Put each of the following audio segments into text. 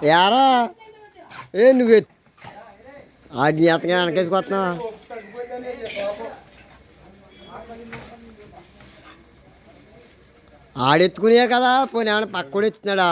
యారా ఏ నువ్వే ఆడి అతగా వెనకేసుకొస్తున్నావా? ఆడెత్తుకునే కదా, పోనీ ఏమన్నా పక్క కూడా ఎత్తున్నాడా?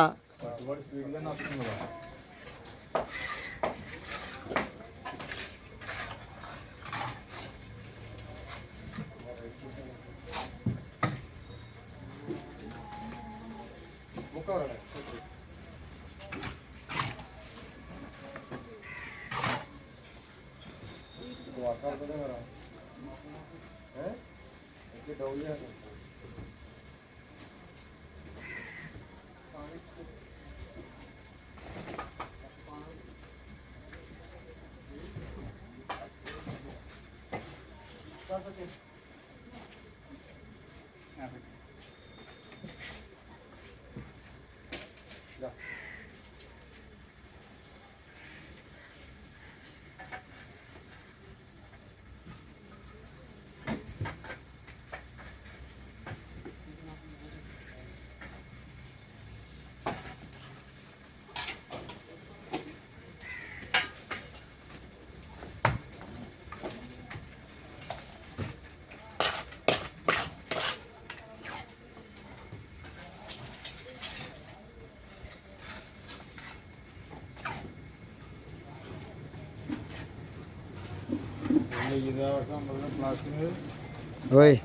ఓయ్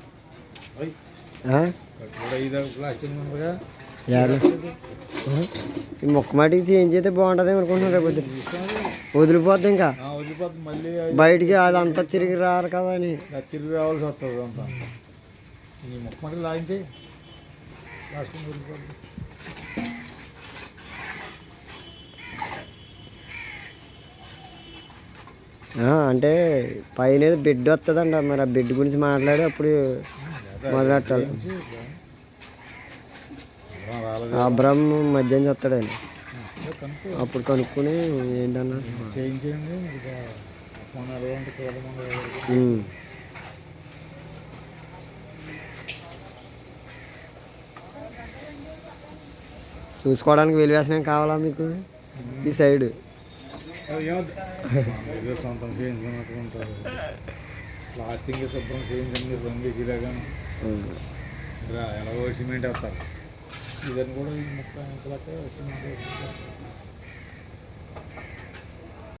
ఈ మొక్క మాటికి ఏం చేస్తే బాగుంటుంది అనుకుంటున్నారు. రేపు వదిలిపోద్ది, ఇంకా బయటికి అదంతా తిరిగి రారు కదా అని తిరిగి రావాల్సి వస్తుంది. అంతా ఈ మొక్క మాటికి లాగించి వదిలిపోద్ది. అంటే పైన బెడ్ వస్తుందంట, మరి ఆ బెడ్ గురించి మాట్లాడి అప్పుడు మొదలెట్టాలి. అబ్రహ్మ మధ్యాహ్నం వస్తాడండి, అప్పుడు కనుక్కొని ఏంటన్నా చూసుకోవడానికి వెలివేసనం కావాలా మీకు ఈ సైడ్? ఏదో సొంతం చేయించుకున్నట్టు ఉంటారు. ప్లాస్టింగ్ శుభ్రం చేయించండి, రంగు వేసిలాగాను ఎలాగో సిమెంట్ వేస్తారు. ఇదని కూడా ఈ మొక్క ఇంతలకే సిమెంట్ వేస్తారు.